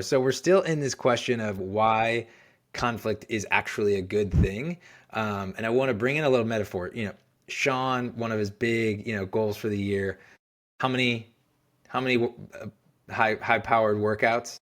So we're still in this question of why conflict is actually a good thing. And I want to bring in a little metaphor. Sean, one of his big, goals for the year. How many high powered workouts?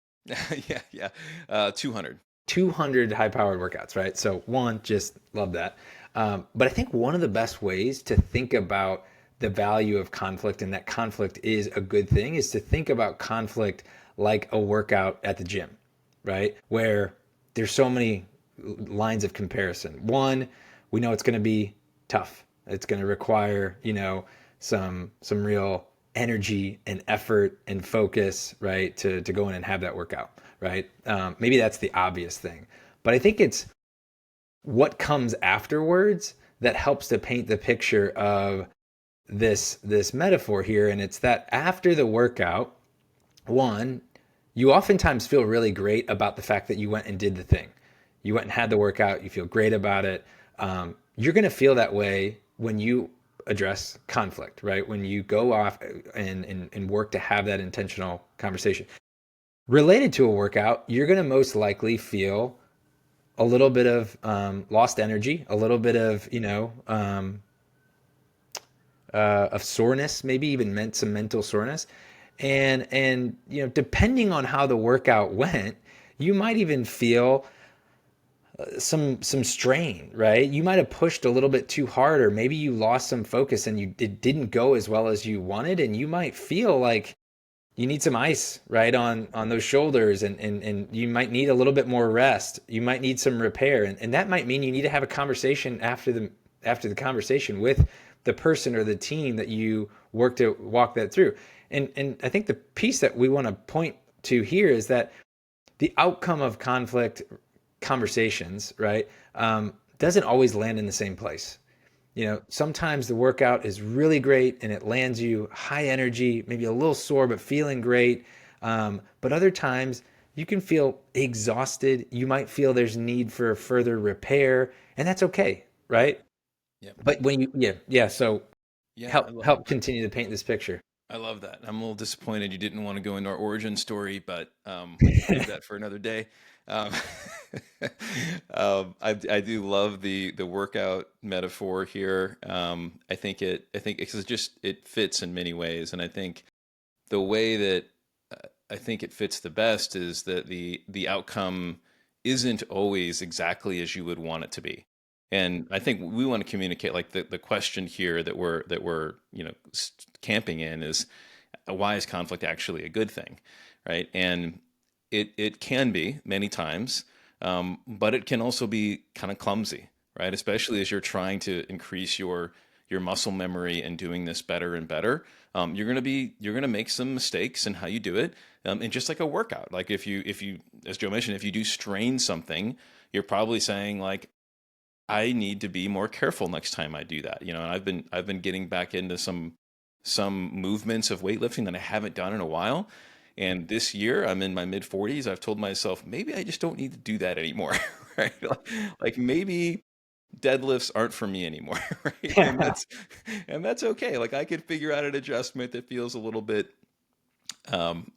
Yeah, yeah. 200. 200 high powered workouts, right? So one, just love that. But I think one of the best ways to think about the value of conflict and that conflict is a good thing is to think about conflict like a workout at the gym, right? Where there's so many lines of comparison. One, we know it's going to be tough. It's going to require, some real energy and effort and focus, right, to go in and have that workout, right? Maybe that's the obvious thing, but I think it's what comes afterwards that helps to paint the picture of this metaphor here, and it's that after the workout, one, you oftentimes feel really great about the fact that you went and did the thing. You went and had the workout. You feel great about it. You're going to feel that way when you address conflict, right? When you go off and work to have that intentional conversation. Related to a workout, you're going to most likely feel a little bit of lost energy, a little bit of, of soreness, maybe even some mental soreness. And depending on how the workout went, you might even feel some strain, right? You might have pushed a little bit too hard, or maybe you lost some focus and it didn't go as well as you wanted, and you might feel like you need some ice right on those shoulders, and you might need a little bit more rest. You might need some repair, and that might mean you need to have a conversation after the conversation with the person or the team that you work to walk that through. And I think the piece that we want to point to here is that the outcome of conflict conversations, right, doesn't always land in the same place. Sometimes the workout is really great and it lands you high energy, maybe a little sore, but feeling great. But other times you can feel exhausted. You might feel there's need for further repair, and that's okay, right? Yep. But when yeah. So Yeah, help continue to paint this picture. I love that. I'm a little disappointed you didn't want to go into our origin story, but we can save that for another day. Um, I do love the workout metaphor here. I think it fits in many ways, and I think the way that I think it fits the best is that the outcome isn't always exactly as you would want it to be. And I think we want to communicate like the question here that we're camping in is why is conflict actually a good thing, right? And it can be many times, but it can also be kind of clumsy, right? Especially as you're trying to increase your muscle memory and doing this better and better. You're gonna make some mistakes in how you do it, and just like a workout, like if you as Joe mentioned, if you do strain something, you're probably saying like I need to be more careful next time I do that. And I've been getting back into some movements of weightlifting that I haven't done in a while. And this year, I'm in my mid 40s. I've told myself maybe I just don't need to do that anymore, right? Like maybe deadlifts aren't for me anymore, right? And that's okay. Like I could figure out an adjustment that feels a little bit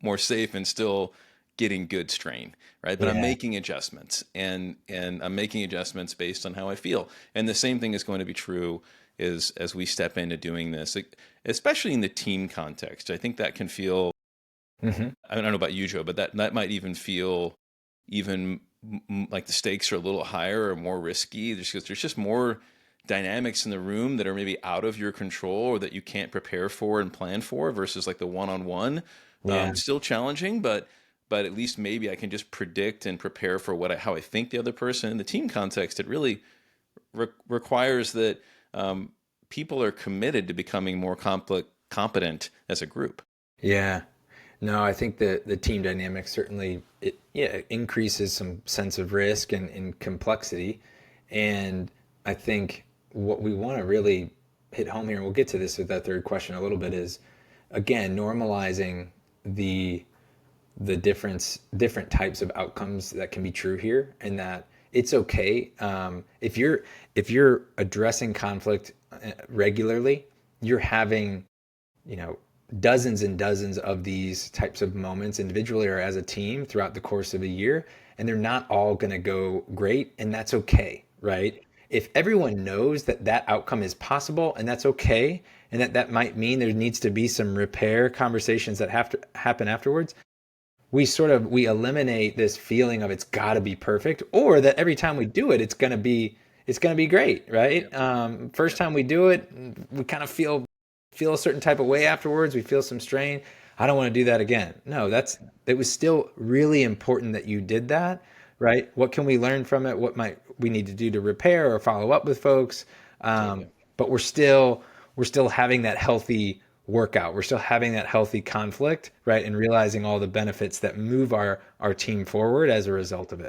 more safe and still getting good strain, right? But I'm Yeah. making adjustments, and I'm making adjustments based on how I feel. And the same thing is going to be true as we step into doing this, like, especially in the team context. I think that can feel. Hmm. I don't know about you, Joe, but that might even feel even like the stakes are a little higher or more risky, just because there's just more dynamics in the room that are maybe out of your control or that you can't prepare for and plan for versus like the one-on-one. Yeah. Still challenging, but at least maybe I can just predict and prepare for how I think the other person. In the team context, it really requires that people are committed to becoming more competent as a group. Yeah. No, I think the team dynamic certainly it increases some sense of risk and complexity. And I think what we want to really hit home here, and we'll get to this with that third question a little bit, is again normalizing the different types of outcomes that can be true here, and that it's okay if you're addressing conflict regularly, you're having you know dozens and dozens of these types of moments individually or as a team throughout the course of a year, and they're not all going to go great, and that's okay, right? If everyone knows that that outcome is possible and that's okay, and that that might mean there needs to be some repair conversations that have to happen afterwards, we eliminate this feeling of it's got to be perfect, or that every time we do it, it's gonna be great, right? Yep. First Yep. time we do it, we kind of feel a certain type of way afterwards. We feel some strain. I don't want to do that again. No, it was still really important that you did that, right? What can we learn from it? What might we need to do to repair or follow up with folks? Totally. But we're still having that healthy workout. We're still having that healthy conflict, right? And realizing all the benefits that move our team forward as a result of it.